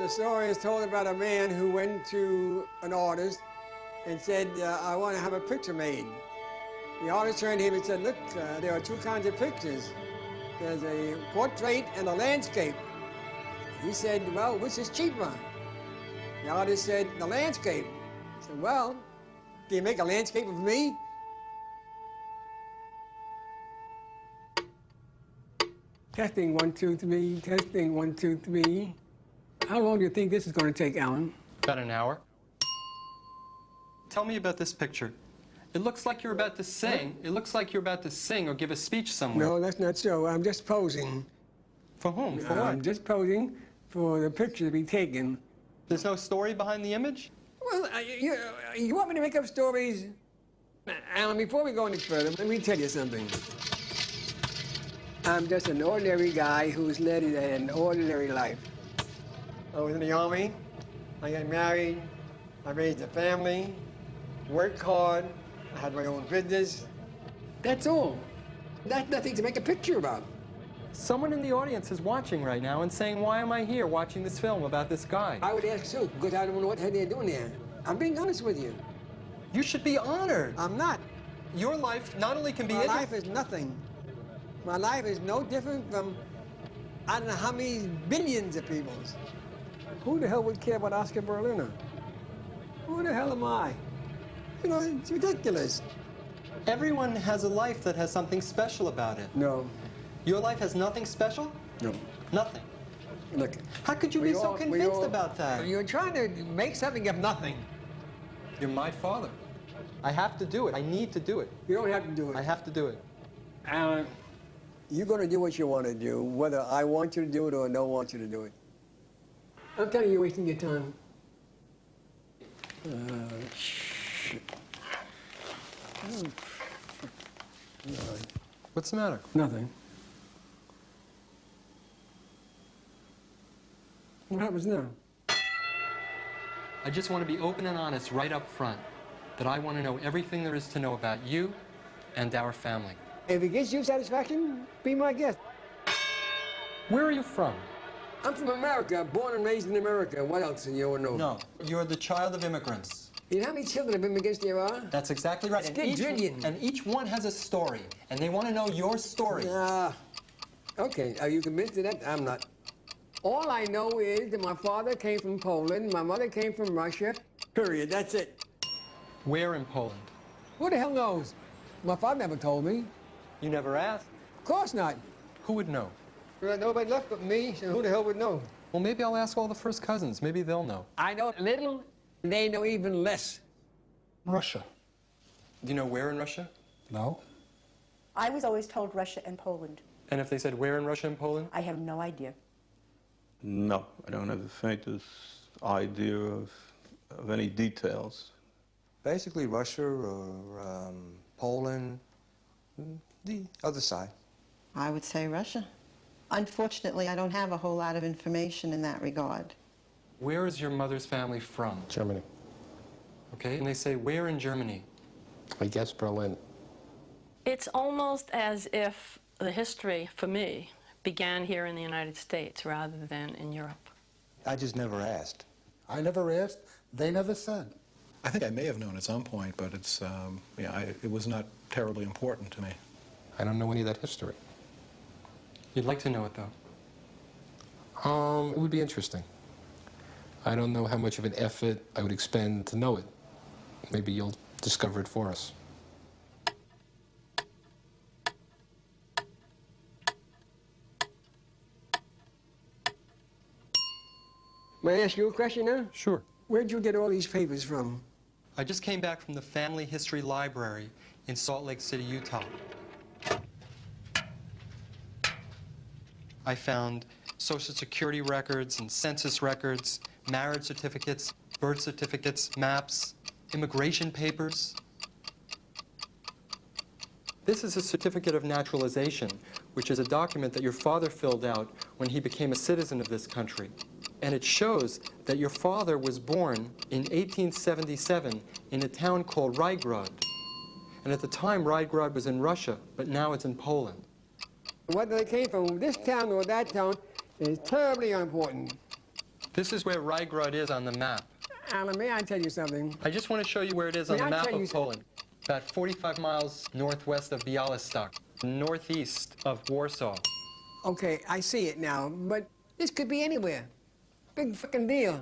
The story is told about a man who went to an artist and said, I want to have a picture made. The artist turned to him and said, look, there are two kinds of pictures. There's a portrait and a landscape. He said, well, which is cheaper? The artist said, the landscape. He said, well, can you make a landscape of me? Testing, 1, 2, 3. Testing, 1, 2, 3. How long do you think this is going to take, Alan? About an hour. Tell me about this picture. It looks like you're about to sing. It looks like you're about to sing or give a speech somewhere. No, that's not so. I'm just posing. For whom? For what? I'm just posing for the picture to be taken. There's no story behind the image? Well, you want me to make up stories? Alan, before we go any further, let me tell you something. I'm just an ordinary guy who's led an ordinary life. I was in the Army, I got married, I raised a family, worked hard, I had my own business. That's all. That's nothing to make a picture about. Someone in the audience is watching right now and saying, why am I here watching this film about this guy? I would ask too, because I don't know what the hell they're doing there. I'm being honest with you. You should be honored. I'm not. Your life not only can be... My life is nothing. My life is no different from I don't know how many billions of people's. Who the hell would care about Oscar Berliner? Who the hell am I? You know, it's ridiculous. Everyone has a life that has something special about it. No. Your life has nothing special? No. Nothing. Look. How could you be so convinced about that? You're trying to make something of nothing. You're my father. I have to do it. I need to do it. You don't have to do it. I have to do it. Alan, you're going to do what you want to do, whether I want you to do it or don't want you to do it. I'm telling you, you're wasting your time. Shit. What's the matter? Nothing. What happens now? I just want to be open and honest right up front, that I want to know everything there is to know about you and our family. If it gives you satisfaction, be my guest. Where are you from? I'm from America, born and raised in America. What else do you know? No, you're the child of immigrants. You know how many children of immigrants there are? That's exactly right. And each one has a story, and they want to know your story. Okay, are you convinced of that? I'm not. All I know is that my father came from Poland, my mother came from Russia, period, that's it. Where in Poland? Who the hell knows? My father never told me. You never asked? Of course not. Who would know? Well, nobody left but me, so who the hell would know? Well, maybe I'll ask all the first cousins. Maybe they'll know. I know little, they know even less. Russia. Do you know where in Russia? No. I was always told Russia and Poland. And if they said where in Russia and Poland? I have no idea. No, I don't have the faintest idea of any details. Basically Russia or Poland, the other side. I would say Russia. Unfortunately, I don't have a whole lot of information in that regard. Where is your mother's family from? Germany. Okay, and they say where in Germany? I guess Berlin. It's almost as if the history, for me, began here in the United States rather than in Europe. I just never asked. I never asked. They never said. I think I may have known at some point, but it's, it was not terribly important to me. I don't know any of that history. You'd like to know it, though? It would be interesting. I don't know how much of an effort I would expend to know it. Maybe you'll discover it for us. May I ask you a question now? Sure. Where'd you get all these papers from? I just came back from the Family History Library in Salt Lake City, Utah. I found Social Security records and census records, marriage certificates, birth certificates, maps, immigration papers. This is a certificate of naturalization, which is a document that your father filled out when he became a citizen of this country. And it shows that your father was born in 1877 in a town called Rygrodź. And at the time, Rygrodź was in Russia, but now it's in Poland. Whether they came from this town or that town is terribly unimportant. This is where Rajgrad is on the map. Alan, may I tell you something? I just want to show you where it is on May the I map tell you of Poland. About 45 miles northwest of Białystok, northeast of Warsaw. Okay, I see it now, but this could be anywhere. Big fucking deal.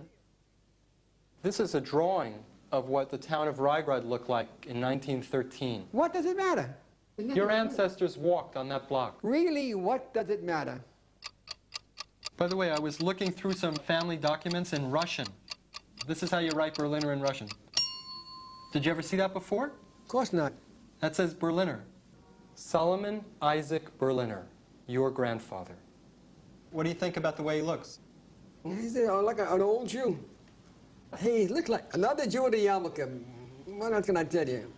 This is a drawing of what the town of Rajgrad looked like in 1913. What does it matter? Your ancestors walked on that block. Really, what does it matter? By the way, I was looking through some family documents in Russian. This is how you write Berliner in Russian. Did you ever see that before? Of course not. That says Berliner. Solomon Isaac Berliner, your grandfather. What do you think about the way he looks? He's like an old Jew. He looks like another Jew of the yarmulke. What else can I tell you?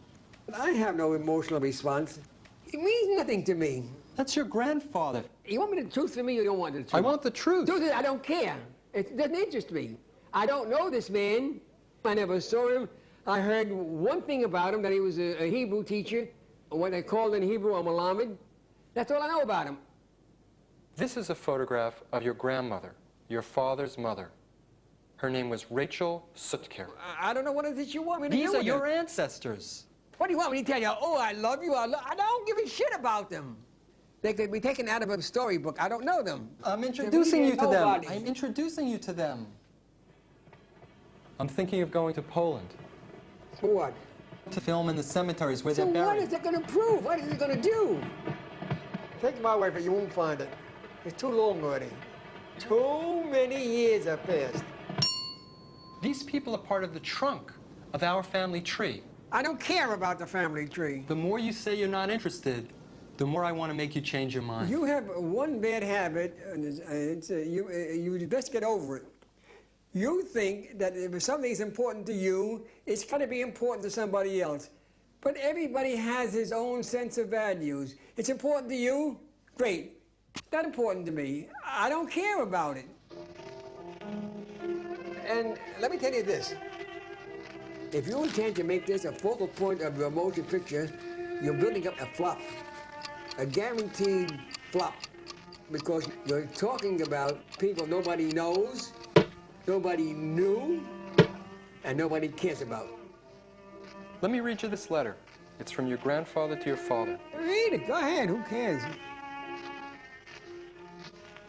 I have no emotional response. It means nothing to me. That's your grandfather. You want me the truth from me or you don't want the truth? I want the truth. Truth is, I don't care. It doesn't interest me. I don't know this man. I never saw him. I heard one thing about him, that he was a Hebrew teacher, or what they called in Hebrew a Malamed. That's all I know about him. This is a photograph of your grandmother, your father's mother. Her name was Rachel Sutker. I don't know what it is you want me to do These are with your them. ancestors. What do you want me to tell you? Oh, I love you. I don't give a shit about them. They could be taken out of a storybook. I don't know them. I'm introducing you to them. Nobody. I'm introducing you to them. I'm thinking of going to Poland For what? to film in the cemeteries where So they're what buried. is it going to prove? What is it going to do? Take my wife, but you won't find it. It's too long already. Too many years have passed. These people are part of the trunk of our family tree. I don't care about the family tree. The more you say you're not interested, the more I want to make you change your mind. You have one bad habit, and you best get over it. You think that if something's important to you, it's got to be important to somebody else. But everybody has his own sense of values. It's important to you? Great. Not important to me. I don't care about it. And let me tell you this. If you intend to make this a focal point of your motion picture, you're building up a flop. A guaranteed flop. Because you're talking about people nobody knows, nobody knew, and nobody cares about. Let me read you this letter. It's from your grandfather to your father. Read it. Go ahead. Who cares?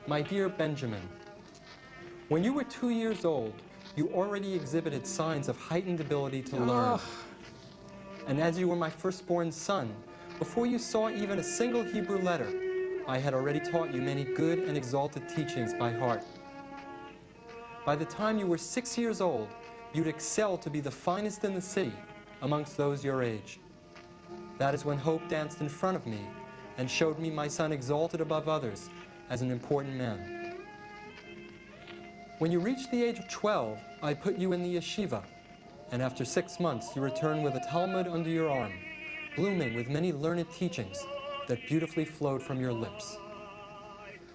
My dear Benjamin, when you were 2 years old, you already exhibited signs of heightened ability to learn. And as you were my firstborn son, before you saw even a single Hebrew letter, I had already taught you many good and exalted teachings by heart. By the time you were 6 years old, you'd excel to be the finest in the city amongst those your age. That is when hope danced in front of me and showed me my son exalted above others as an important man. When you reached the age of 12, I put you in the yeshiva, and after 6 months you returned with a Talmud under your arm, blooming with many learned teachings that beautifully flowed from your lips.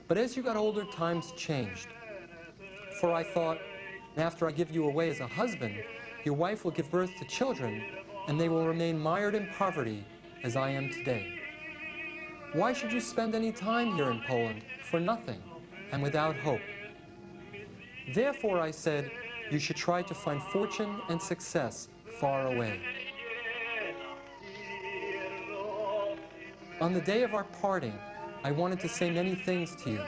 But as you got older, times changed. For I thought, after I give you away as a husband, your wife will give birth to children, and they will remain mired in poverty as I am today. Why should you spend any time here in Poland for nothing and without hope? Therefore, I said, you should try to find fortune and success far away. On the day of our parting, I wanted to say many things to you,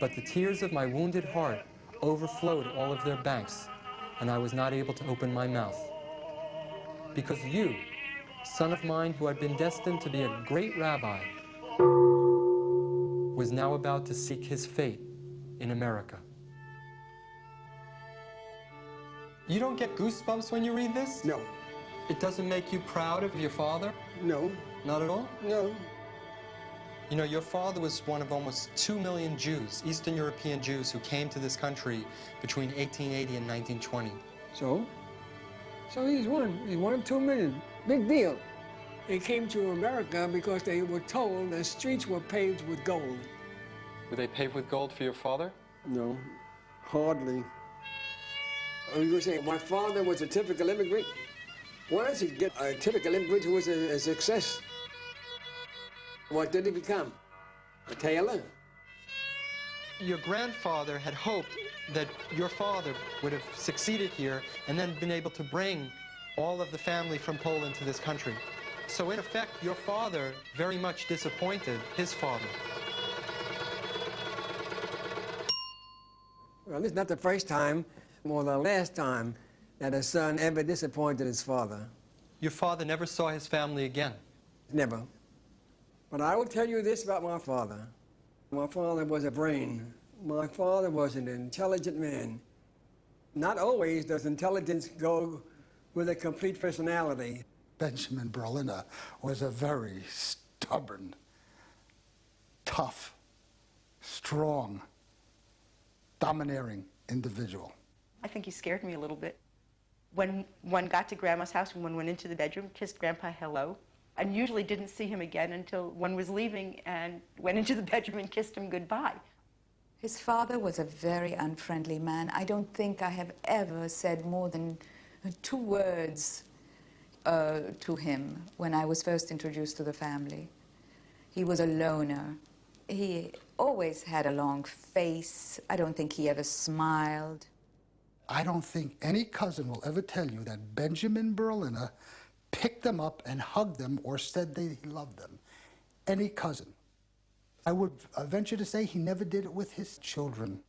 but the tears of my wounded heart overflowed all of their banks, and I was not able to open my mouth. Because you, son of mine who had been destined to be a great rabbi, was now about to seek his fate in America. You don't get goosebumps when you read this? No. It doesn't make you proud of your father? No. Not at all? No. You know, your father was one of almost 2 million Jews, Eastern European Jews, who came to this country between 1880 and 1920. So? So he's one. He's one of 2 million. Big deal. They came to America because they were told the streets were paved with gold. Were they paved with gold for your father? No, hardly. Are you going to say my father was a typical immigrant? Why does he get a typical immigrant who was a success? What did he become? A tailor? your grandfather had hoped that your father would have succeeded here and then been able to bring all of the family from Poland to this country. So in effect, your father very much disappointed his father. Well, this is not the first time or the last time that a son ever disappointed his father. Your father never saw his family again. Never. But I will tell you this about my father. My father was a brain. My father was an intelligent man. Not always does intelligence go with a complete personality. Benjamin Berliner was a very stubborn, tough, strong, domineering individual. I think he scared me a little bit. When one got to Grandma's house, when one went into the bedroom, kissed Grandpa hello, and usually didn't see him again until one was leaving and went into the bedroom and kissed him goodbye. His father was a very unfriendly man. I don't think I have ever said more than 2 words to him when I was first introduced to the family. He was a loner. He always had a long face. I don't think he ever smiled. I don't think any cousin will ever tell you that Benjamin Berliner picked them up and hugged them or said he loved them. Any cousin. I would venture to say he never did it with his children.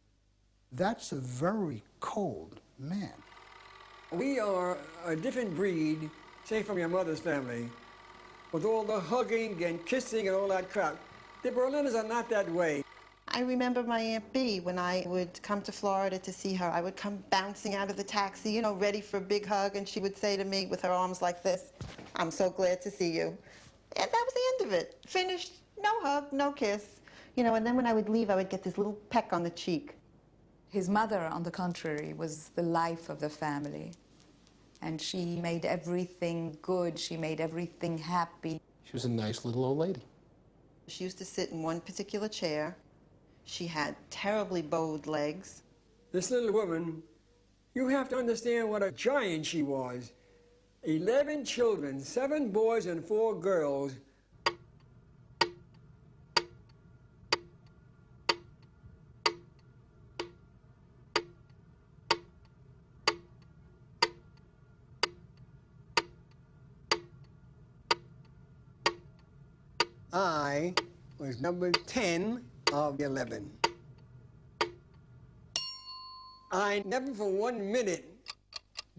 That's a very cold man. We are a different breed, say from your mother's family, with all the hugging and kissing and all that crap. The Berliners are not that way. I remember my Aunt Bee, when I would come to Florida to see her, I would come bouncing out of the taxi, you know, ready for a big hug, and she would say to me with her arms like this, "I'm so glad to see you." And that was the end of it. Finished, no hug, no kiss. You know, and then when I would leave, I would get this little peck on the cheek. His mother, on the contrary, was the life of the family. And she made everything good. She made everything happy. She was a nice little old lady. She used to sit in one particular chair. She had terribly bowed legs. This little woman, you have to understand what a giant she was. 11 children, 7 boys and 4 girls. I was number 10 of 11. I never for 1 minute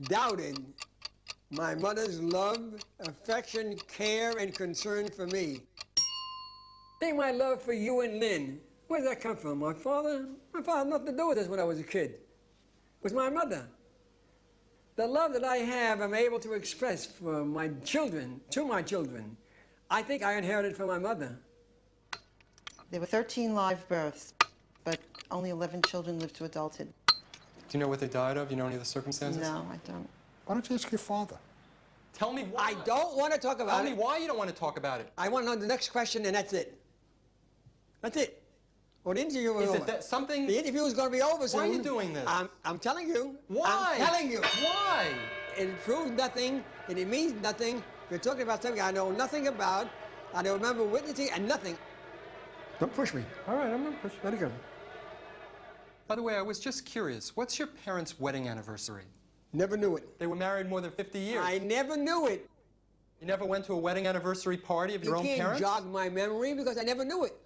doubted my mother's love, affection, care, and concern for me. Think my love for you and Lynn, where did that come from? My father? My father had nothing to do with this when I was a kid. It was my mother. The love that I have, I'm able to express for my children, to my children, I think I inherited from my mother. There were 13 live births, but only 11 children lived to adulthood. Do you know what they died of? Do you know any of the circumstances? No, I don't. Why don't you ask your father? Tell me why. I don't want to talk about Tell it. me why you don't want to talk about it. I want to know the next question, and that's it. That's it. Well, the interview is Is over. it that something? The interview is going to be over soon. Why are you doing this? I'm telling you. Why? I'm telling you. Why? It proves nothing, and it means nothing. You're talking about something I know nothing about. I don't remember witnessing, and nothing. Don't push me. All right, I'm not pushing. Let it go. By the way, I was just curious. What's your parents' wedding anniversary? Never knew it. They were married more than 50 years. I never knew it. You never went to a wedding anniversary party of your own You can't parents? jog my memory because I never knew it.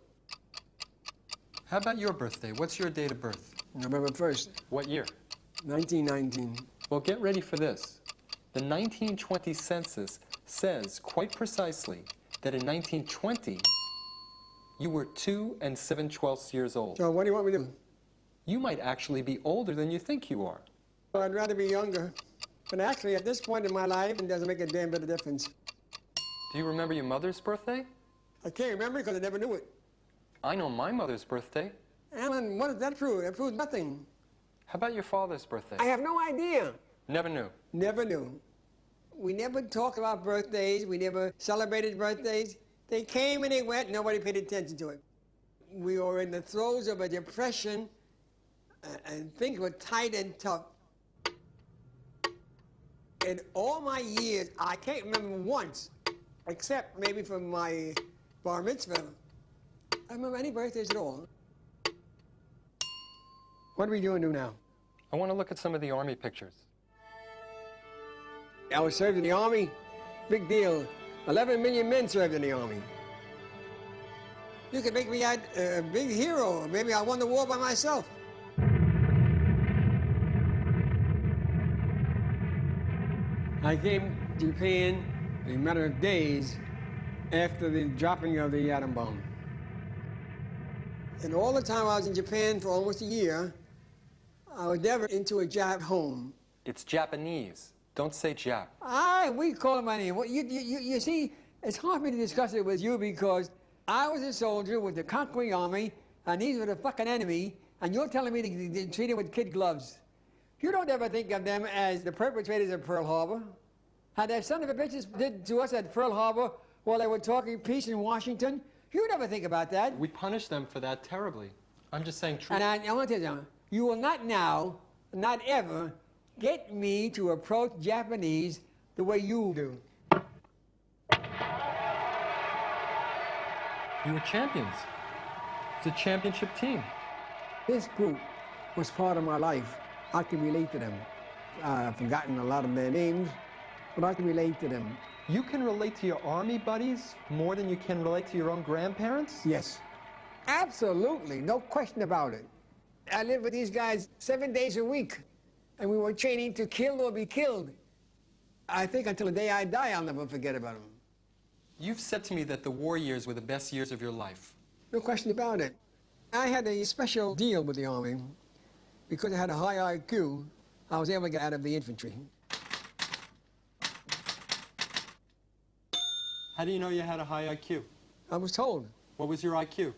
How about your birthday? What's your date of birth? November 1st, What year? 1919. Well, get ready for this. The 1920 census says quite precisely that in 1920, you were 2 7/12 years old. So what do you want me to do? You might actually be older than you think you are. Well, I'd rather be younger. But actually, at this point in my life, it doesn't make a damn bit of difference. Do you remember your mother's birthday? I can't remember because I never knew it. I know my mother's birthday. Alan, what does that prove? That proves nothing. How about your father's birthday? I have no idea. Never knew. Never knew. We never talked about birthdays. We never celebrated birthdays. They came and they went. Nobody paid attention to it. We were in the throes of a depression, and things were tight and tough. In all my years, I can't remember once, except maybe from my bar mitzvah, I don't remember any birthdays at all. What are we doing now? I want to look at some of the Army pictures. I was served in the Army. Big deal. 11 million men served in the Army. You could make me a big hero. Maybe I won the war by myself. I came to Japan in a matter of days after the dropping of the atom bomb. And all the time I was in Japan for almost a year, I was never into a Jap home. It's Japanese. Don't say Jap. We call it my name. Well, you see, it's hard for me to discuss it with you because I was a soldier with the conquering army, and these were the fucking enemy, and you're telling me to treat them with kid gloves. You don't ever think of them as the perpetrators of Pearl Harbor. How that son of a bitches did to us at Pearl Harbor while they were talking peace in Washington. You never think about that. We punish them for that terribly. I'm just saying truth. And I want to tell you something. You will not now, not ever, get me to approach Japanese the way you do. You were champions. It's a championship team. This group was part of my life. I can relate to them. I've forgotten a lot of their names, but I can relate to them. You can relate to your Army buddies more than you can relate to your own grandparents? Yes. Absolutely, no question about it. I lived with these guys 7 days a week, and we were training to kill or be killed. I think until the day I die, I'll never forget about them. You've said to me that the war years were the best years of your life. No question about it. I had a special deal with the Army. Because I had a high IQ, I was able to get out of the infantry. How do you know you had a high IQ? I was told. What was your IQ?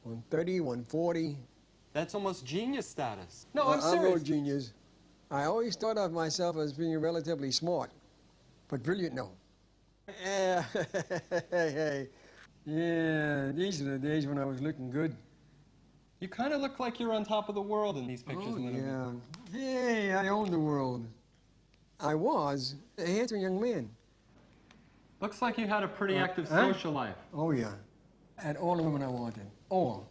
130, 140. That's almost genius status. No, I'm I'm no serious. genius. I always thought of myself as being relatively smart, but brilliant, no. Hey. Yeah, these are the days when I was looking good. You kind of look like you're on top of the world in these pictures. Yeah. Hey, I own the world. I was a handsome young man. Looks like you had a pretty active social life. Oh, yeah. I had all the women I wanted. All.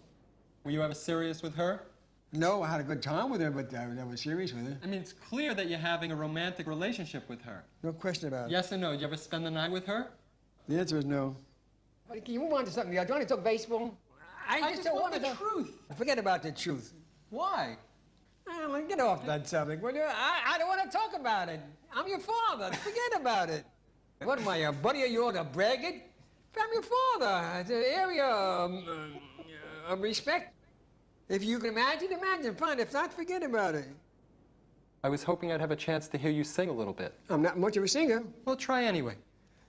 Were you ever serious with her? No, I had a good time with her, but I was never serious with her. I mean, it's clear that you're having a romantic relationship with her. No question about it. Yes or no? Did you ever spend the night with her? The answer is no. Can you move on to something else? Do you want to talk baseball? I just don't want the truth. Forget about the truth. Why? Get off that subject, will you? I don't want to talk about it. I'm your father. Forget about it. What am I, a buddy of yours, a braggart? I'm your father. It's an area of respect. If you can imagine, imagine. Fine. If not, forget about it. I was hoping I'd have a chance to hear you sing a little bit. I'm not much of a singer. Well, try anyway.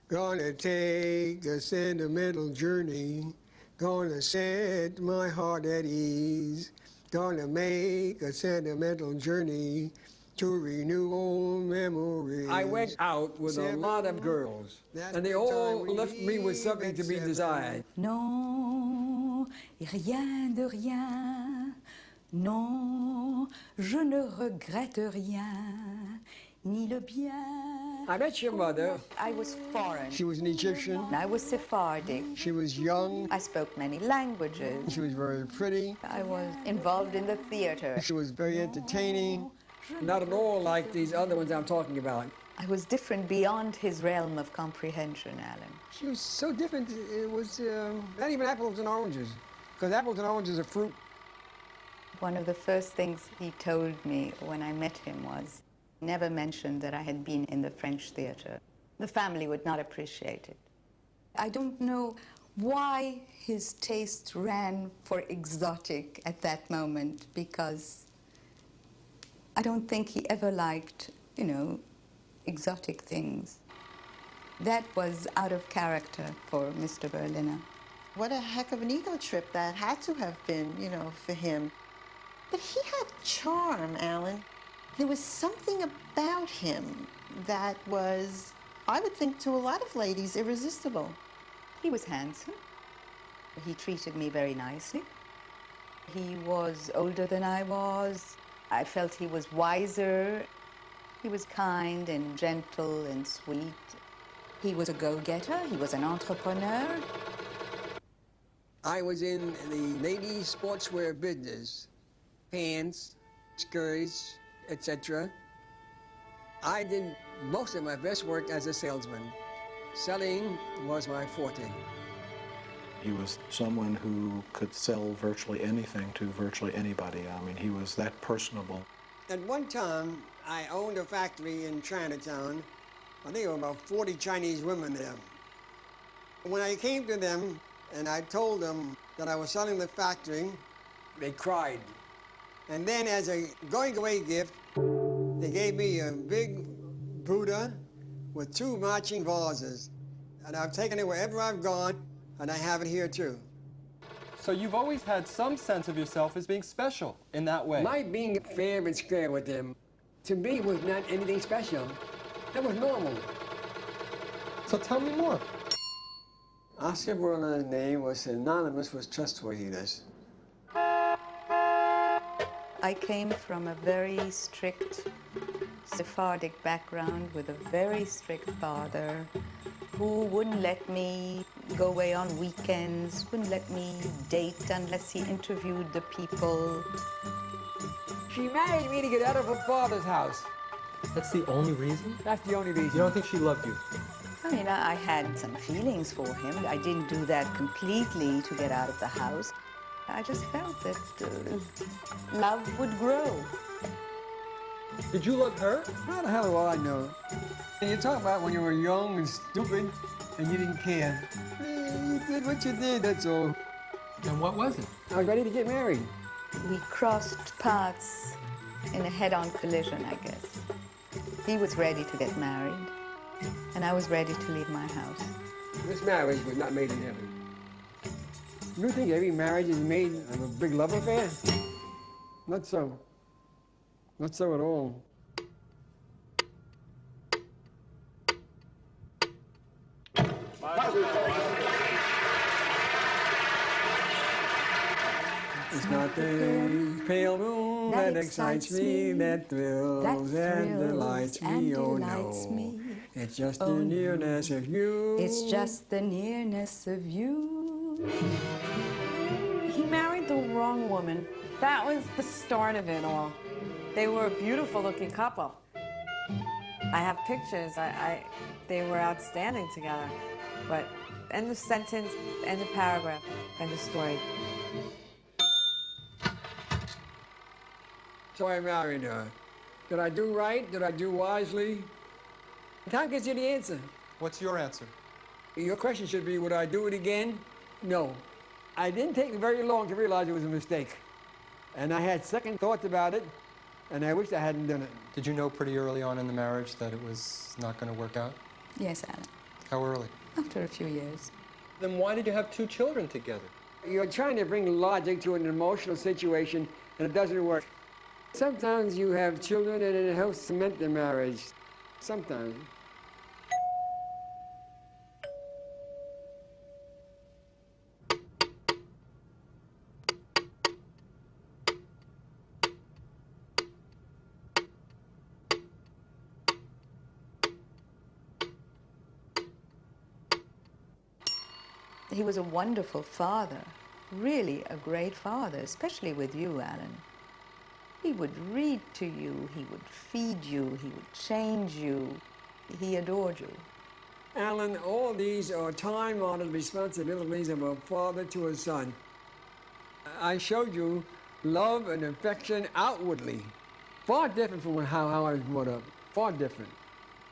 Gonna take a sentimental journey. Gonna set my heart at ease. Gonna make a sentimental journey to renew old memories. I went out with a lot of girls, and they all left me with something to be desired. Non, rien de rien. Non, je ne regrette rien, ni le bien. I met your mother. I was foreign. She was an Egyptian. I was Sephardic. She was young. I spoke many languages. She was very pretty. I was involved in the theater. She was very entertaining. Not at all like these other ones I'm talking about. I was different beyond his realm of comprehension, Alan. She was so different, it was not even apples and oranges, because apples and oranges are fruit. One of the first things he told me when I met him was, never mentioned that I had been in the French theater. The family would not appreciate it. I don't know why his taste ran for exotic at that moment, because I don't think he ever liked, exotic things. That was out of character for Mr. Berliner. What a heck of an ego trip that had to have been, for him. But he had charm, Alan. There was something about him that was, I would think to a lot of ladies, irresistible. He was handsome. He treated me very nicely. He was older than I was. I felt he was wiser. He was kind and gentle and sweet. He was a go-getter. He was an entrepreneur. I was in the ladies' sportswear business. Pants, scurries, etc. I did most of my best work as a salesman. Selling was my forte. He was someone who could sell virtually anything to virtually anybody. I mean, he was that personable. At one time, I owned a factory in Chinatown. I think there were about 40 Chinese women there. When I came to them and I told them that I was selling the factory, they cried. And then as a going-away gift, they gave me a big Buddha with 2 matching vases. And I've taken it wherever I've gone, and I have it here too. So you've always had some sense of yourself as being special in that way. My being fair and square with them, to me, was not anything special. That was normal. So tell me more. Oscar Berlin's name was synonymous with trustworthiness. I came from a very strict Sephardic background with a very strict father who wouldn't let me go away on weekends, wouldn't let me date unless he interviewed the people. She married me to get out of her father's house. That's the only reason? That's the only reason. You don't think she loved you? I mean, I had some feelings for him. I didn't do that completely to get out of the house. I just felt that love would grow. Did you love her? How the hell do I know? You talk about when you were young and stupid and you didn't care. You did what you did, that's all. And what was it? I was ready to get married. We crossed paths in a head-on collision, I guess. He was ready to get married, and I was ready to leave my house. This marriage was not made in heaven. You think every marriage is made of a big love affair? Not so. Not so at all. It's not the pale moon that excites me, that thrills and delights me, oh no. It's just the nearness of you. It's just the nearness of you. He married the wrong woman. That was the start of it all. They were a beautiful-looking couple. I have pictures. They were outstanding together. But end of sentence, end of paragraph, end of story. So I married her. Did I do right? Did I do wisely? Time gives you the answer. What's your answer? Your question should be, would I do it again? No. I didn't take very long to realize it was a mistake. And I had second thoughts about it, and I wish I hadn't done it. Did you know pretty early on in the marriage that it was not going to work out? Yes, Alan. How early? After a few years. Then why did you have 2 children together? You're trying to bring logic to an emotional situation, and it doesn't work. Sometimes you have children, and it helps cement the marriage. Sometimes. He was a wonderful father, really a great father, especially with you, Alan. He would read to you, he would feed you, he would change you. He adored you. Alan, all these are time-honored responsibilities of a father to a son. I showed you love and affection outwardly. Far different from how I was brought up. Far different.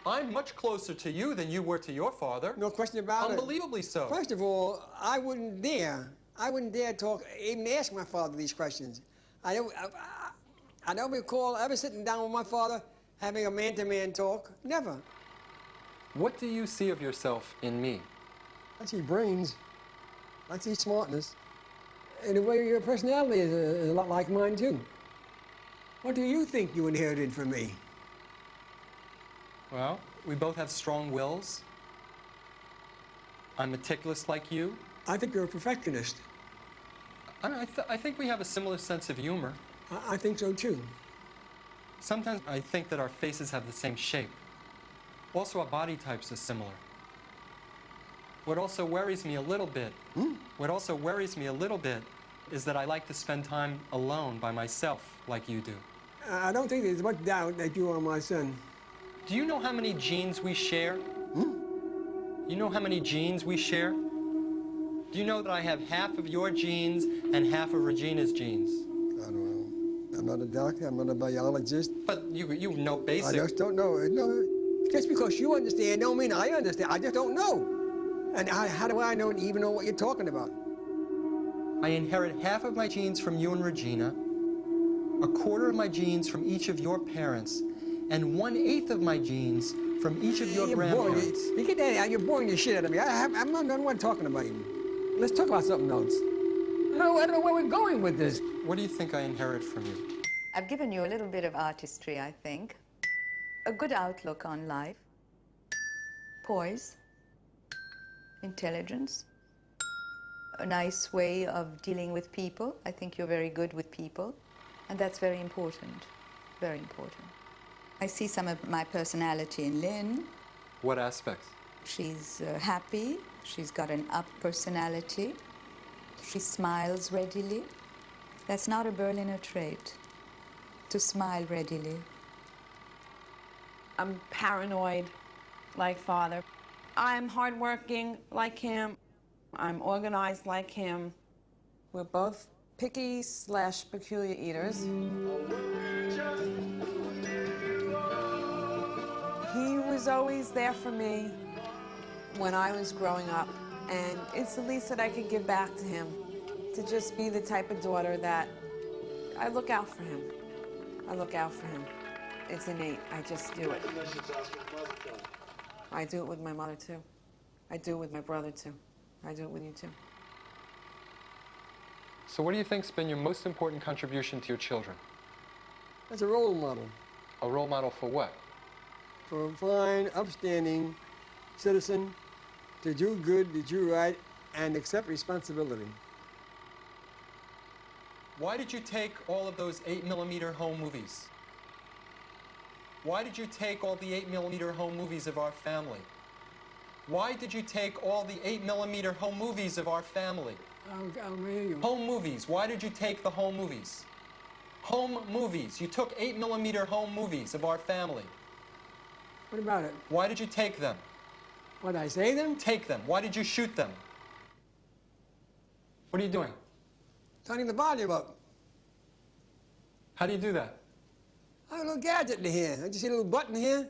I'm much closer to you than you were to your father. No question about it. Unbelievably so. First of all, I wouldn't dare talk, even ask my father these questions. I don't recall ever sitting down with my father having a man-to-man talk. Never. What do you see of yourself in me? I see brains. I see smartness. And the way your personality is a lot like mine, too. What do you think you inherited from me? Well, we both have strong wills. I'm meticulous like you. I think you're a perfectionist. I think we have a similar sense of humor. I think so, too. Sometimes I think that our faces have the same shape. Also, our body types are similar. What also worries me a little bit, is that I like to spend time alone by myself like you do. I don't think there's much doubt that you are my son. Do you know how many genes we share? You know how many genes we share? Do you know that I have half of your genes and half of Regina's genes? I don't know. I'm not a doctor. I'm not a biologist. But you know basic. I just don't know. No, just because you understand don't mean I understand. I just don't know. And how do I know even know what you're talking about? I inherit half of my genes from you and Regina, a quarter of my genes from each of your parents, and 1/8 of my genes from each of your grandparents. You get that out. You're boring the shit out of me. I'm not done what talking about you. Let's talk about something else. I don't know where we're going with this. What do you think I inherit from you? I've given you a little bit of artistry, I think. A good outlook on life. Poise. Intelligence. A nice way of dealing with people. I think you're very good with people. And that's very important. Very important. I see some of my personality in Lynn. What aspects? She's happy. She's got an up personality. She smiles readily. That's not a Berliner trait, to smile readily. I'm paranoid, like Father. I'm hardworking, like him. I'm organized, like him. We're both picky/peculiar eaters. He was always there for me when I was growing up, and it's the least that I could give back to him, to just be the type of daughter that I look out for him. I look out for him. It's innate. I just do it. I do it with my mother, too. I do it with my brother, too. I do it with you, too. So what do you think's been your most important contribution to your children? As a role model. A role model for what? For a fine, upstanding citizen to do good, to do right, and accept responsibility. Why did you take all of those 8mm home movies? Why did you take all the 8mm home movies of our family? Why did you take all the 8mm home movies of our family? I'll hear you. Home movies. Why did you take the home movies? Home movies. You took 8mm home movies of our family. What about it? Why did you take them? What, I say them? Take them. Why did you shoot them? What are you doing? Turning the volume up. How do you do that? I have a little gadget in here. I just see a little button here.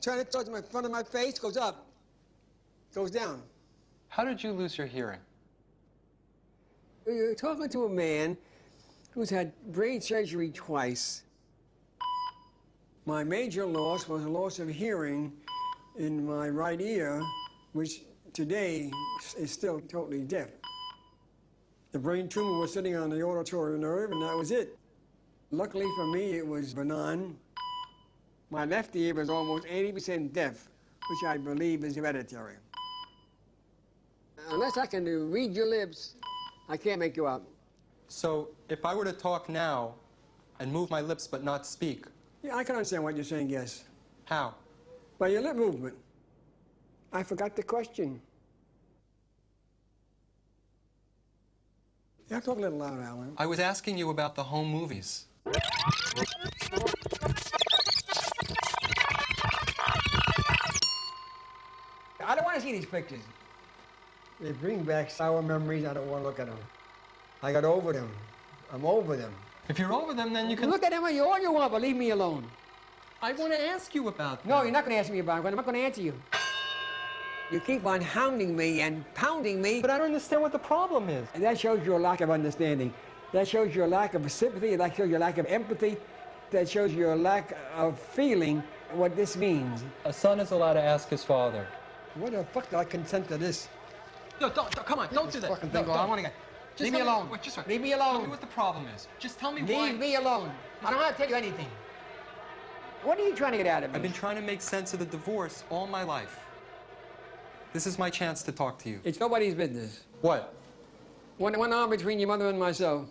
Turn it towards my front of my face, goes up. Goes down. How did you lose your hearing? You're talking to a man who's had brain surgery twice. My major loss was a loss of hearing in my right ear, which today is still totally deaf. The brain tumor was sitting on the auditory nerve, and that was it. Luckily for me, it was benign. My left ear was almost 80% deaf, which I believe is hereditary. Unless I can read your lips, I can't make you out. So if I were to talk now and move my lips but not speak. Yeah, I can understand what you're saying, yes. How? By your lip movement. I forgot the question. You have to talk a little louder, Alan. I was asking you about the home movies. I don't want to see these pictures. They bring back sour memories. I don't want to look at them. I got over them. I'm over them. If you're over them, then you can... Look at them all you want, but leave me alone. I want to ask you about them. No, you're not going to ask me about them. I'm not going to answer you. You keep on hounding me and pounding me. But I don't understand what the problem is. And that shows your lack of understanding. That shows your lack of sympathy. That shows your lack of empathy. That shows your lack of feeling what this means. A son is allowed to ask his father. What the fuck do I consent to this? No, come on, don't do that. Fucking No, thing. I want to get. Leave me alone. Wait, just Leave me Tell me alone. what the problem is. Just tell me why. Leave me alone. I don't want to tell you anything. What are you trying to get out of me? I've been trying to make sense of the divorce all my life. This is my chance to talk to you. It's nobody's business. What? One arm between your mother and myself.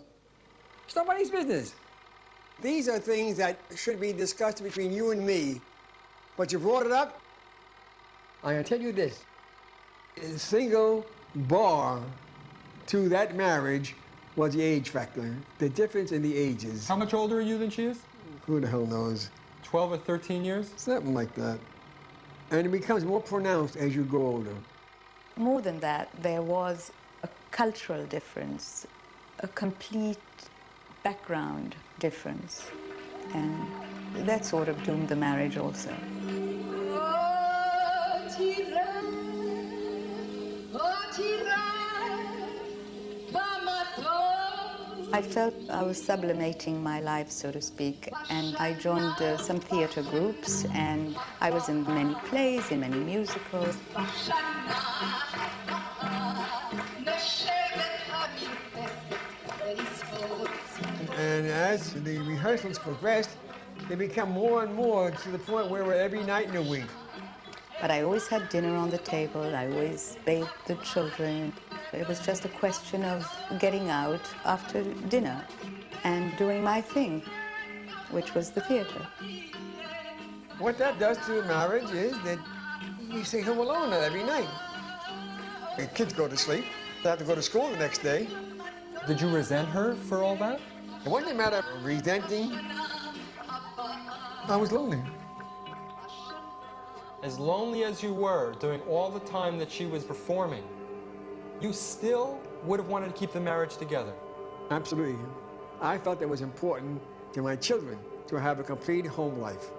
It's nobody's business. These are things that should be discussed between you and me. But you brought it up. I'm going to tell you this. A single bar to that marriage was the age factor, the difference in the ages. How much older are you than she is? Who the hell knows? 12 or 13 years? Something like that. And it becomes more pronounced as you grow older. More than that, there was a cultural difference, a complete background difference, and that sort of doomed the marriage also. I felt I was sublimating my life, so to speak, and I joined some theater groups, and I was in many plays, in many musicals. And as the rehearsals progressed, they become more and more to the point where we're every night in a week. But I always had dinner on the table, I always bathed the children. It was just a question of getting out after dinner and doing my thing, which was the theater. What that does to a marriage is that you stay home alone every night. The kids go to sleep, they have to go to school the next day. Did you resent her for all that? It wasn't a matter of resenting. I was lonely. As lonely as you were during all the time that she was performing, you still would have wanted to keep the marriage together. Absolutely. I felt it was important to my children to have a complete home life.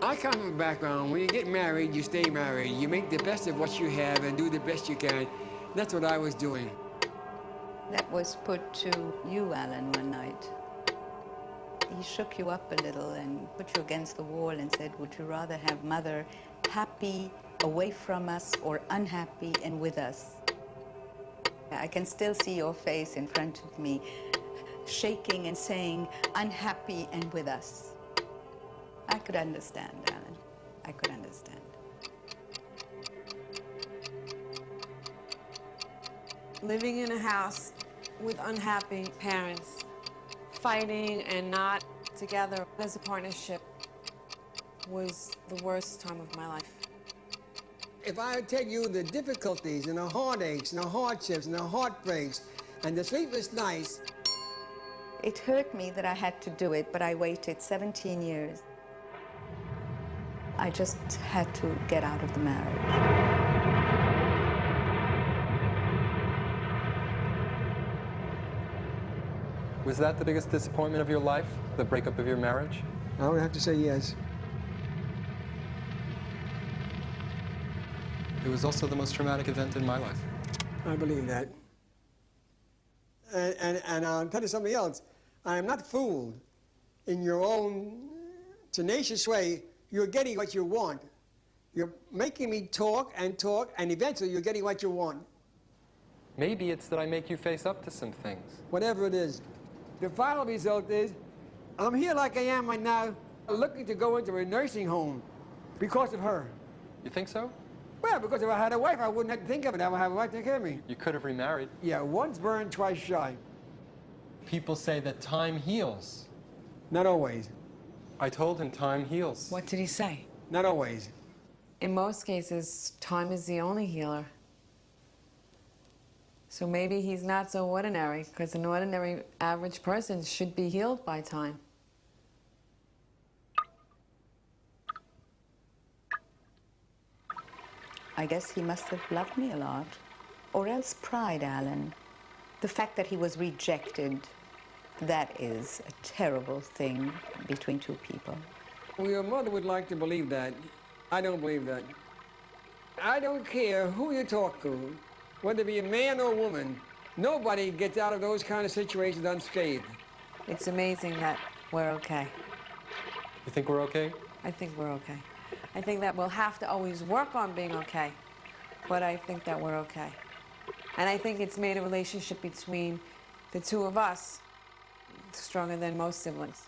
I come from a background, when you get married, you stay married. You make the best of what you have and do the best you can. That's what I was doing. That was put to you, Alan, one night. He shook you up a little and put you against the wall and said, would you rather have Mother happy away from us or unhappy and with us? I can still see your face in front of me, shaking and saying, unhappy and with us. I could understand, Alan. I could understand. Living in a house with unhappy parents, fighting and not together as a partnership was the worst time of my life. If I tell you the difficulties and the heartaches and the hardships and the heartbreaks and the sleepless nights. It hurt me that I had to do it, but I waited 17 years. I just had to get out of the marriage. Was that the biggest disappointment of your life, the breakup of your marriage? I would have to say yes. It was also the most traumatic event in my life. I believe that. And I'll tell you something else. I am not fooled. In your own tenacious way, you're getting what you want. You're making me talk, and eventually you're getting what you want. Maybe it's that I make you face up to some things. Whatever it is. The final result is, I'm here like I am right now, looking to go into a nursing home because of her. You think so? Well, because if I had a wife, I wouldn't have to think of it. I would have a wife to take care of me. You could have remarried. Yeah, once burned, twice shy. People say that time heals. Not always. I told him time heals. What did he say? Not always. In most cases, time is the only healer. So maybe he's not so ordinary, because an ordinary average person should be healed by time. I guess he must have loved me a lot. Or else pride, Alan. The fact that he was rejected, that is a terrible thing between two people. Well, your mother would like to believe that. I don't believe that. I don't care who you talk to, whether it be a man or a woman, nobody gets out of those kind of situations unscathed. It's amazing that we're okay. You think we're okay? I think we're okay. I think that we'll have to always work on being okay, but I think that we're okay. And I think it's made a relationship between the two of us stronger than most siblings.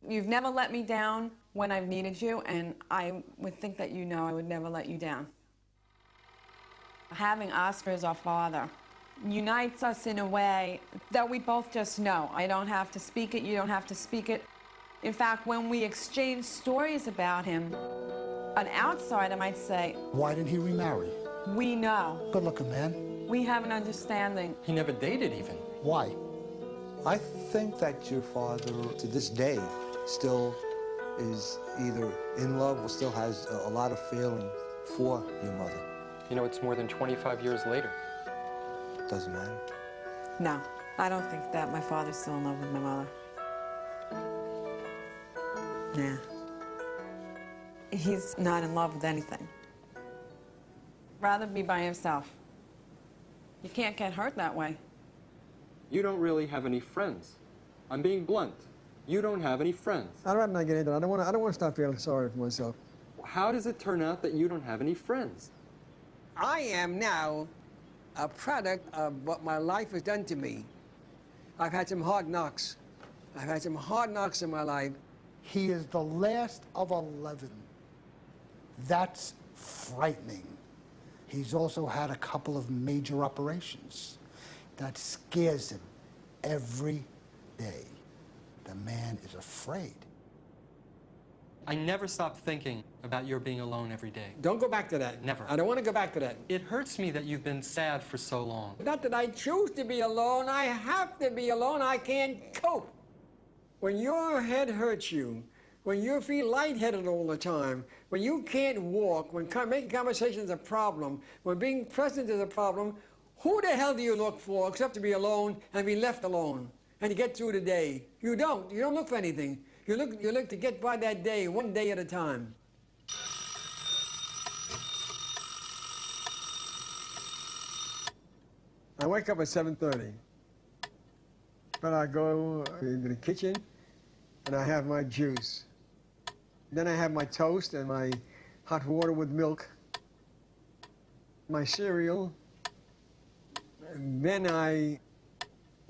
You've never let me down when I've needed you, and I would think that you know I would never let you down. Having Oscar as our father unites us in a way that we both just know. I don't have to speak it, you don't have to speak it. In fact, when we exchange stories about him, an outsider might say, why didn't he remarry? We know. Good looking man. We have an understanding. He never dated even. Why? I think that your father, to this day, still is either in love or still has a lot of feeling for your mother. You know, it's more than 25 years later. Doesn't matter. No, I don't think that my father's still in love with my mother. Yeah. He's not in love with anything. Rather be by himself. You can't get hurt that way. You don't really have any friends. I'm being blunt. You don't have any friends. I'd rather not get into it. I don't want to stop feeling sorry for myself. How does it turn out that you don't have any friends? I am now a product of what my life has done to me. I've had some hard knocks. I've had some hard knocks in my life. He is the last of 11. That's frightening. He's also had a couple of major operations. That scares him every day. The man is afraid. I never stop thinking about your being alone every day. Don't go back to that. Never. I don't want to go back to that. It hurts me that you've been sad for so long. Not that I choose to be alone. I have to be alone. I can't cope. When your head hurts you, when you feel lightheaded all the time, when you can't walk, when making conversation is a problem, when being present is a problem, who the hell do you look for except to be alone and be left alone and to get through the day? You don't. You don't look for anything. You look to get by that day, one day at a time. I wake up at 7:30. But I go into the kitchen and I have my juice. Then I have my toast and my hot water with milk, my cereal. And then I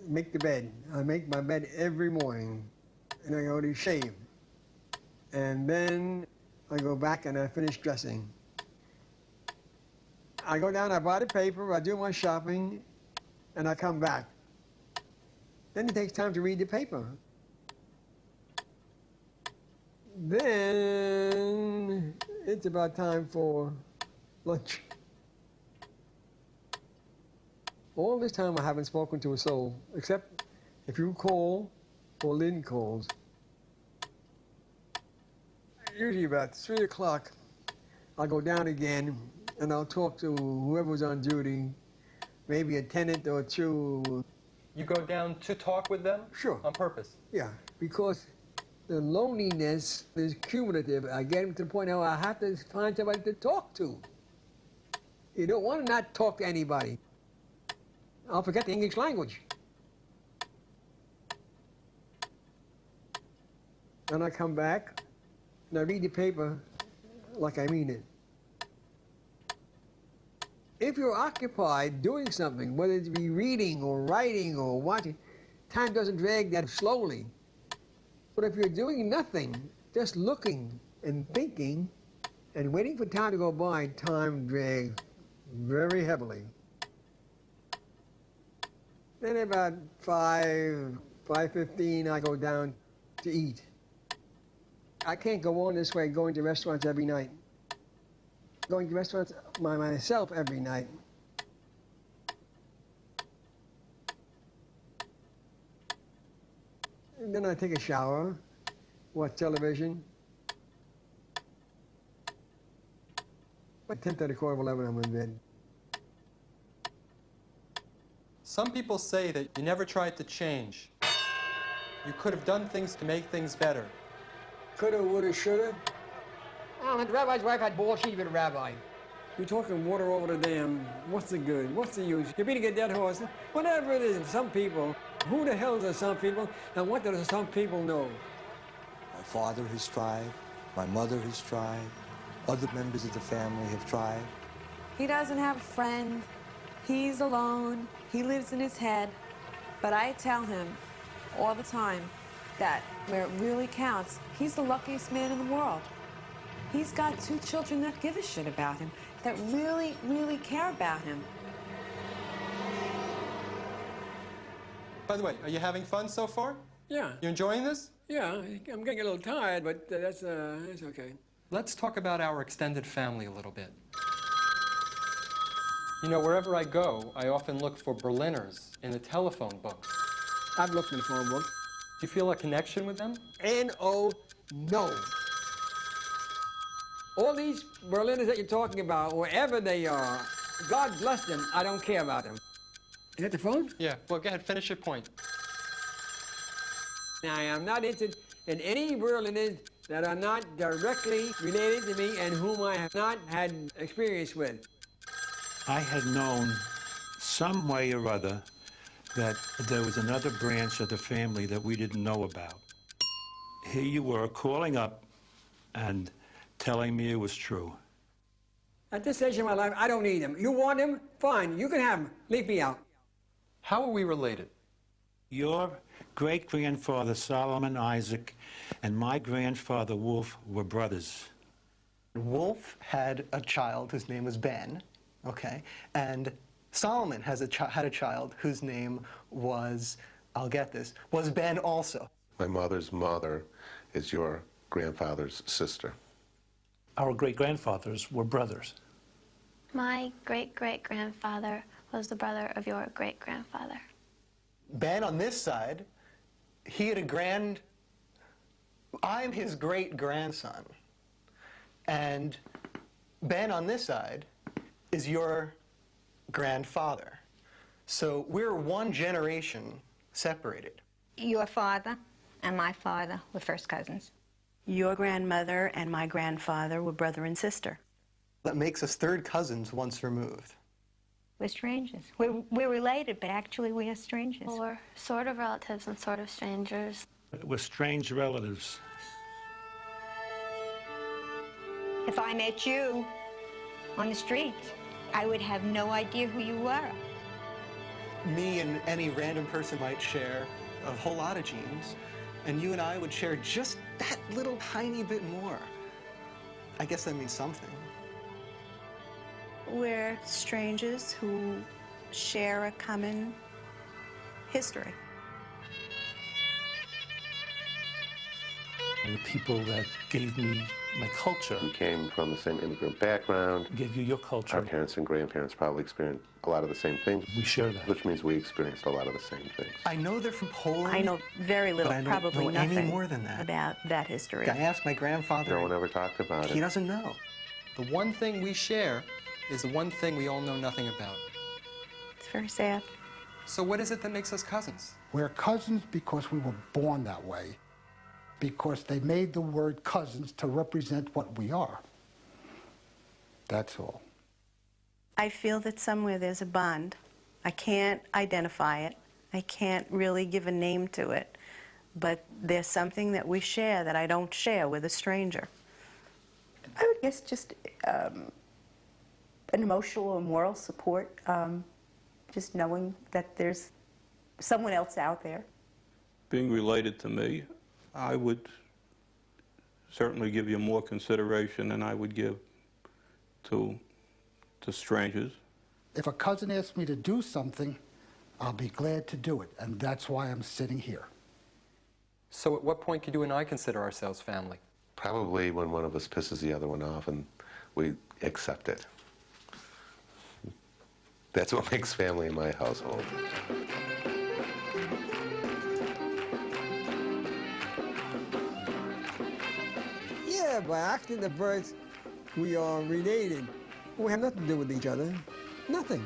make the bed. I make my bed every morning. And I go to shave. And then I go back and I finish dressing. I go down, I buy the paper, I do my shopping, and I come back. Then it takes time to read the paper. Then it's about time for lunch. All this time I haven't spoken to a soul, except if you call or Lynn calls. Usually about 3 o'clock, I'll go down again and I'll talk to whoever's on duty, maybe a tenant or two. You go down to talk with them? Sure. On purpose? Yeah, because the loneliness is cumulative. I get to the point now I have to find somebody to talk to. You don't want to not talk to anybody. I'll forget the English language. And I come back and I read the paper like I mean it. If you're occupied doing something, whether it be reading or writing or watching, time doesn't drag that slowly. But if you're doing nothing, just looking and thinking and waiting for time to go by, time drags very heavily. Then about 5:15, I go down to eat. I can't go on this way going to restaurants every night. Going to restaurants by myself every night. And then I take a shower, watch television. By 10:30, 11, I'm in bed. Some people say that you never tried to change. You could have done things to make things better. Coulda, woulda, shoulda. Oh, the rabbi's wife had balls, she's been a rabbi. You're talking water over the dam. What's the good? What's the use? You're beating a dead horse. Whatever it is, some people, who the hell are some people, and what do some people know? My father has tried. My mother has tried. Other members of the family have tried. He doesn't have a friend. He's alone. He lives in his head. But I tell him all the time that where it really counts, he's the luckiest man in the world. He's got 2 children that give a shit about him, that really, really care about him. By the way, are you having fun so far? Yeah. You enjoying this? Yeah, I'm getting a little tired, but that's okay. Let's talk about our extended family a little bit. You know, wherever I go, I often look for Berliners in the telephone books. I've looked in the phone book. Do you feel a connection with them? N-O, no. All these Berliners that you're talking about, wherever they are, God bless them, I don't care about them. Is that the phone? Yeah, well, go ahead, finish your point. I am not interested in any Berliners that are not directly related to me and whom I have not had experience with. I had known some way or other that there was another branch of the family that we didn't know about. Here you were calling up and telling me it was true. At this stage of my life, I don't need them. You want them? Fine, you can have them. Leave me out. How are we related? Your great-grandfather Solomon Isaac and my grandfather Wolf were brothers. Wolf had a child whose name was Ben, okay? And Solomon had a child whose name was, I'll get this, was Ben also. My mother's mother is your grandfather's sister. Our great-grandfathers were brothers. My great-great-grandfather was the brother of your great-grandfather. Ben on this side, he had I'm his great-grandson. And Ben on this side is your grandfather. So we're one generation separated. Your father and my father were first cousins. Your grandmother and my grandfather were brother and sister. That makes us third cousins once removed. We're strangers. We're related, but actually we are strangers. Or sort of relatives and sort of strangers. We're strange relatives. If I met you on the street, I would have no idea who you were. Me and any random person might share a whole lot of genes, and you and I would share just that little tiny bit more. I guess that means something. We're strangers who share a common history. And the people that gave me my culture. We came from the same immigrant background. Gave you your culture. Our parents and grandparents probably experienced a lot of the same things. We share that. Which means we experienced a lot of the same things. I know they're from Poland. I know very little, but I don't probably know nothing any more than that. about that history. I asked my grandfather. No one ever talked about it. He doesn't know. The one thing we share is the one thing we all know nothing about. It's very sad. So what is it that makes us cousins? We're cousins because we were born that way, because they made the word cousins to represent what we are. That's all. I feel that somewhere there's a bond. I can't identify it. I can't really give a name to it. But there's something that we share that I don't share with a stranger. I would guess just an emotional or moral support, just knowing that there's someone else out there. Being related to me, I would certainly give you more consideration than I would give to strangers. If a cousin asks me to do something, I'll be glad to do it, and that's why I'm sitting here. So at what point could you and I consider ourselves family? Probably when one of us pisses the other one off and we accept it. That's what makes family in my household. Yeah, by accident of birth, we are related. We have nothing to do with each other. Nothing.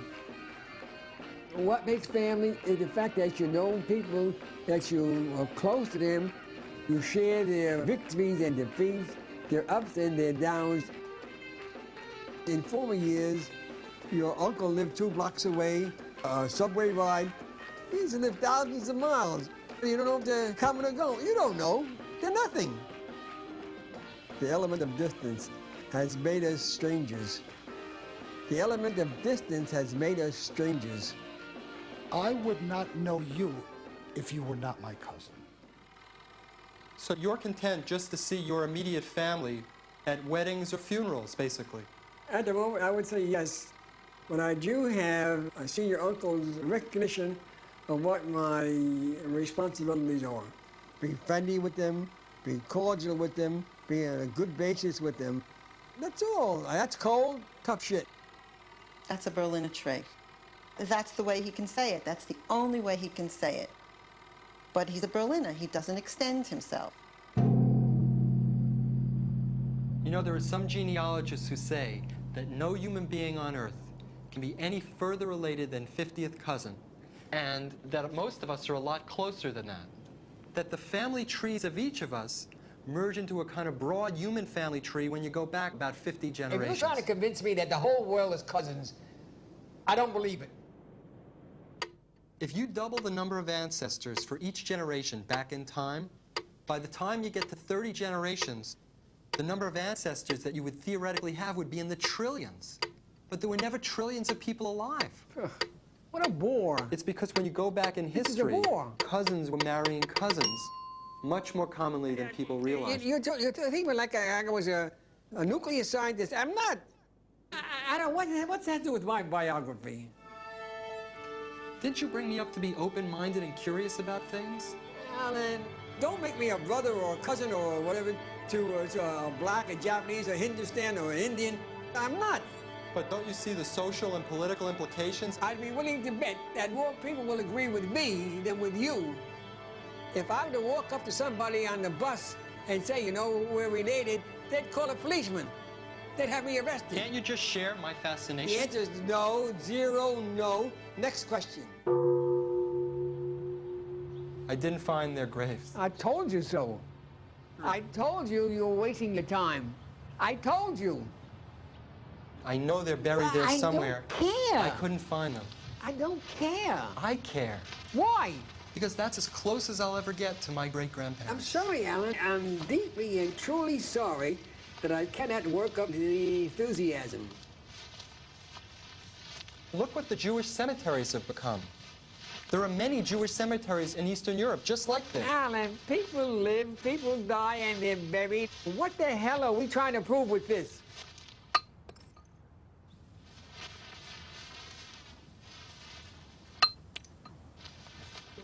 What makes family is the fact that you know people, that you are close to them, you share their victories and defeats, their ups and their downs. In former years, your uncle lived 2 blocks away, a subway ride. He used to live thousands of miles. You don't know if they're coming or going. You don't know. They're nothing. The element of distance has made us strangers. The element of distance has made us strangers. I would not know you if you were not my cousin. So you're content just to see your immediate family at weddings or funerals, basically? At the moment, I would say yes. But I do have a senior uncle's recognition of what my responsibilities are. Be friendly with them, be cordial with them, be on a good basis with them. That's all. That's cold, tough shit. That's a Berliner trait. That's the way he can say it. That's the only way he can say it. but he's a Berliner. He doesn't extend himself. You know, there are some genealogists who say that no human being on Earth can be any further related than 50th cousin, and that most of us are a lot closer than that. That the family trees of each of us merge into a kind of broad human family tree when you go back about 50 generations. If you're trying to convince me that the whole world is cousins, I don't believe it. If you double the number of ancestors for each generation back in time, by the time you get to 30 generations, the number of ancestors that you would theoretically have would be in the trillions. But there were never trillions of people alive. What a bore. It's because when you go back in history, cousins were marrying cousins much more commonly than people realize. You're thinking like I was a nuclear scientist. I'm not. I don't. What's that to do with my biography? Didn't you bring me up to be open-minded and curious about things? Alan, don't make me a brother or a cousin or whatever to a black, a Japanese, a Hindustan, or an Indian. I'm not. But don't you see the social and political implications? I'd be willing to bet that more people will agree with me than with you. If I were to walk up to somebody on the bus and say, you know, we're related, they'd call a policeman. They'd have me arrested. Can't you just share my fascination? The answer is no, 0, no. Next question. I didn't find their graves. I told you so. I told you you were wasting your time. I told you. I know they're buried there somewhere. I don't care. I couldn't find them. I don't care. I care. Why? Because that's as close as I'll ever get to my great-grandparents. I'm sorry, Alan. I'm deeply and truly sorry that I cannot work up to the enthusiasm. Look what the Jewish cemeteries have become. There are many Jewish cemeteries in Eastern Europe just like this. Alan, people live, people die, and they're buried. What the hell are we trying to prove with this?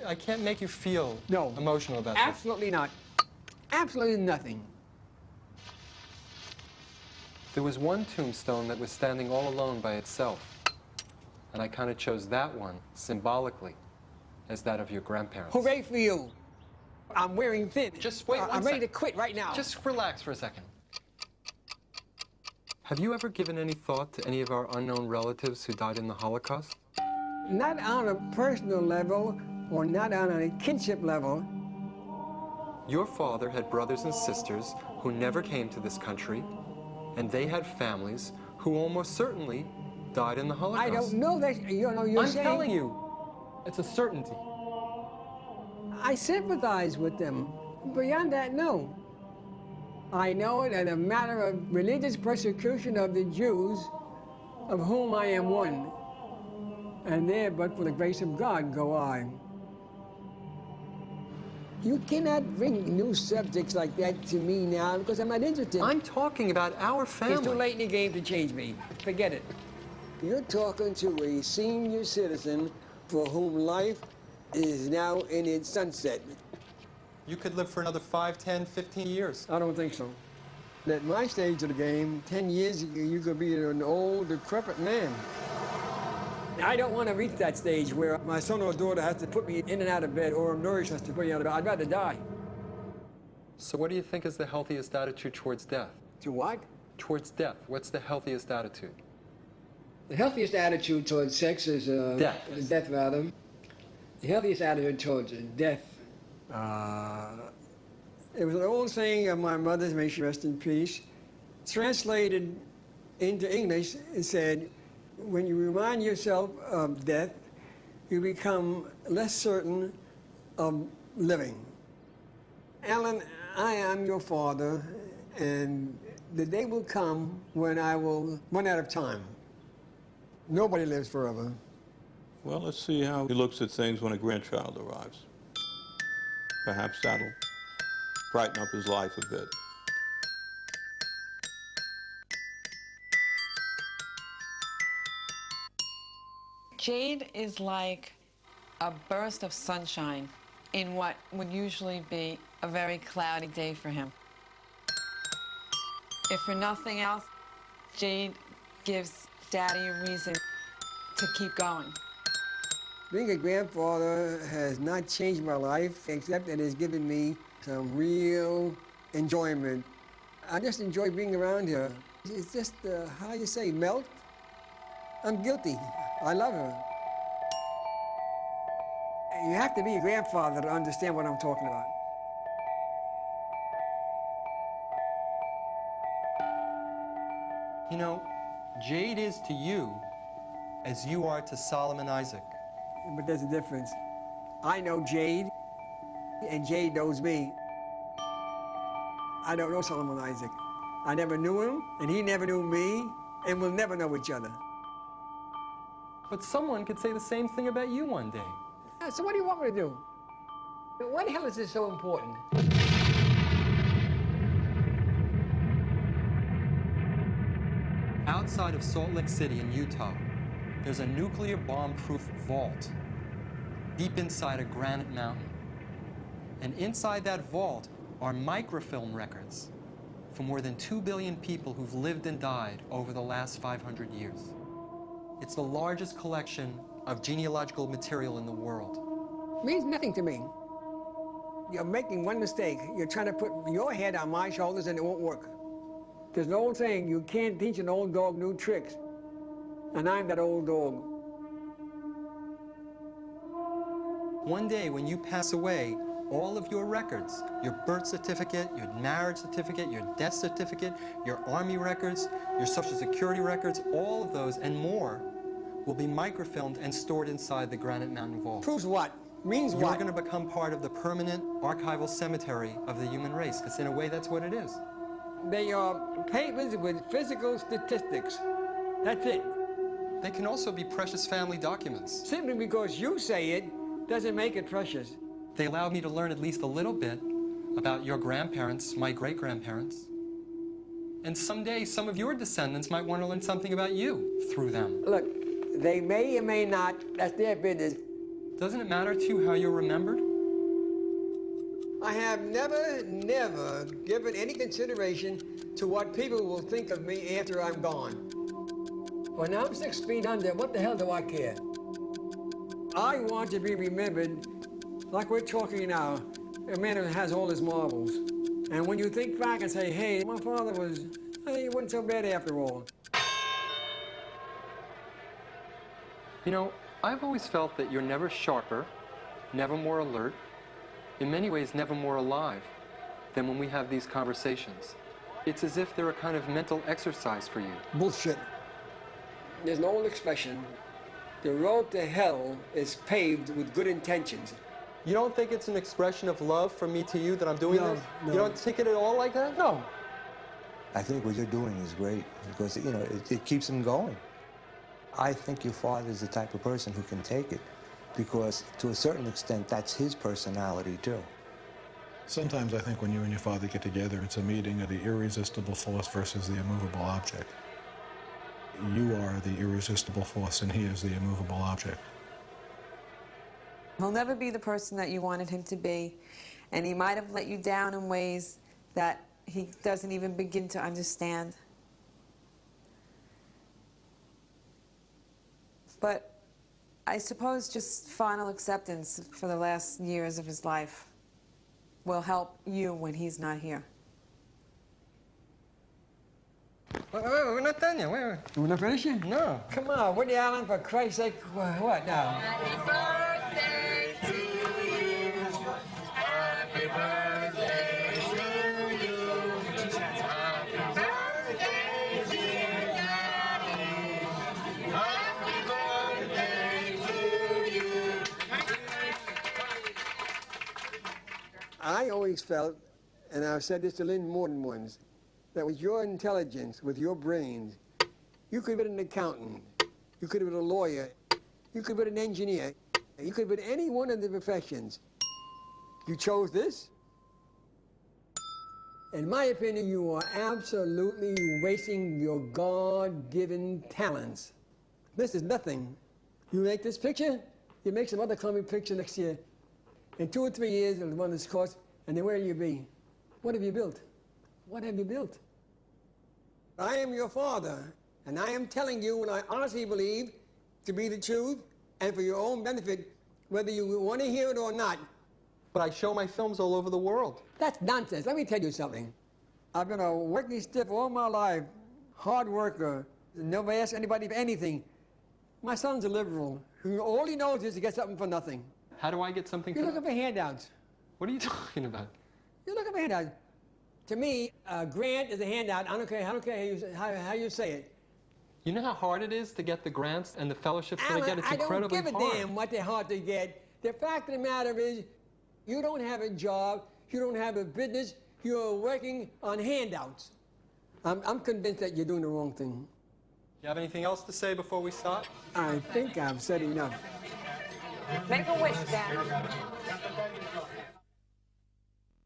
I can't make you feel emotional about this. Absolutely not. Absolutely nothing. There was one tombstone that was standing all alone by itself. And I kind of chose that one, symbolically, as that of your grandparents. Hooray for you. I'm wearing thin. Just wait I'm ready to quit right now. Just relax for a second. Have you ever given any thought to any of our unknown relatives who died in the Holocaust? Not on a personal level or not on a kinship level. Your father had brothers and sisters who never came to this country, and they had families who almost certainly died in the Holocaust. I don't know that, you know, you're saying... I'm telling you, it's a certainty. I sympathize with them. Beyond that, no. I know it as a matter of religious persecution of the Jews, of whom I am one. And there, but for the grace of God, go I. You cannot bring new subjects like that to me now because I'm not interested. I'm talking about our family. It's too late in the game to change me. Forget it. You're talking to a senior citizen for whom life is now in its sunset. You could live for another 5, 10, 15 years. I don't think so. At my stage of the game, 10 years, you could be an old, decrepit man. I don't want to reach that stage where my son or daughter has to put me in and out of bed or nourish us to put me out of bed. I'd rather die. So what do you think is the healthiest attitude towards death? To what? Towards death. What's the healthiest attitude? The healthiest attitude towards sex is... death. Death, rather. The healthiest attitude towards death... it was an old saying of my mother's, may she rest in peace. Translated into English, it said, when you remind yourself of death, you become less certain of living. Alan, I am your father, and the day will come when I will run out of time. Nobody lives forever. Well, let's see how he looks at things when a grandchild arrives. Perhaps that'll brighten up his life a bit. Jade is like a burst of sunshine in what would usually be a very cloudy day for him. If for nothing else, Jade gives Daddy a reason to keep going. Being a grandfather has not changed my life, except it has given me some real enjoyment. I just enjoy being around here. It's just, how you say, melt? I'm guilty. I love her. You have to be a grandfather to understand what I'm talking about. You know, Jade is to you as you are to Solomon Isaac. But there's a difference. I know Jade, and Jade knows me. I don't know Solomon Isaac. I never knew him, and he never knew me, and we'll never know each other. But someone could say the same thing about you one day. So what do you want me to do? Why the hell is this so important? Outside of Salt Lake City in Utah, there's a nuclear bomb-proof vault deep inside a granite mountain. And inside that vault are microfilm records for more than 2 billion people who've lived and died over the last 500 years. It's the largest collection of genealogical material in the world. It means nothing to me. You're making one mistake. You're trying to put your head on my shoulders and it won't work. There's an old saying, you can't teach an old dog new tricks. And I'm that old dog. One day when you pass away, all of your records, your birth certificate, your marriage certificate, your death certificate, your army records, your social security records, all of those and more will be microfilmed and stored inside the Granite Mountain Vault. Proves what? Means what? You're going to become part of the permanent archival cemetery of the human race, because in a way that's what it is. They are papers with physical statistics. That's it. They can also be precious family documents. Simply because you say it doesn't make it precious. They allowed me to learn at least a little bit about your grandparents, my great-grandparents. And someday, some of your descendants might want to learn something about you through them. Look, they may or may not, that's their business. Doesn't it matter to you how you're remembered? I have never given any consideration to what people will think of me after I'm gone. When I'm 6 feet under, what the hell do I care? I want to be remembered like we're talking now, a man who has all his marbles. And when you think back and say, hey, my father he wasn't so bad after all. You know, I've always felt that you're never sharper, never more alert, in many ways never more alive than when we have these conversations. It's as if they're a kind of mental exercise for you. Bullshit. There's an old expression, the road to hell is paved with good intentions. You don't think it's an expression of love from me to you that I'm doing this? No. You don't take it at all like that? No. I think what you're doing is great because, you know, it keeps them going. I think your father is the type of person who can take it because, to a certain extent, that's his personality, too. Sometimes I think when you and your father get together, it's a meeting of the irresistible force versus the immovable object. You are the irresistible force and he is the immovable object. He'll never be the person that you wanted him to be, and he might have let you down in ways that he doesn't even begin to understand. But I suppose just final acceptance for the last years of his life will help you when he's not here. Wait, we're not done yet. Wait. We're not finishing? No. Come on, Woody Allen, for Christ's sake. What now? Happy birthday to you. Happy birthday to you. Happy birthday, dear Daddy. Happy birthday to you. I always felt, and I've said this to Lynn more than once, that with your intelligence, with your brains, you could have been an accountant, you could have been a lawyer, you could have been an engineer, you could have been any one of the professions. You chose this? In my opinion, you are absolutely wasting your God-given talents. This is nothing. You make this picture, you make some other clumsy picture next year. In 2 or 3 years, it'll run this course, and then where will you be? What have you built? What have you built? I am your father, and I am telling you what I honestly believe to be the truth, and for your own benefit, whether you want to hear it or not. But I show my films all over the world. That's nonsense. Let me tell you something. I've been a working stiff all my life, hard worker, never asked anybody for anything. My son's a liberal, who all he knows is to get something for nothing. How do I get something You're for looking for handouts. What are you talking about? You're looking for handouts. To me, a grant is a handout. I don't care how you say it. You know how hard it is to get the grants and the fellowships that I get? It's incredibly hard. I don't give a damn what they're hard to get. The fact of the matter is, you don't have a job, you don't have a business, you're working on handouts. I'm convinced that you're doing the wrong thing. You have anything else to say before we start? I think I've said enough. Make a wish, Dan.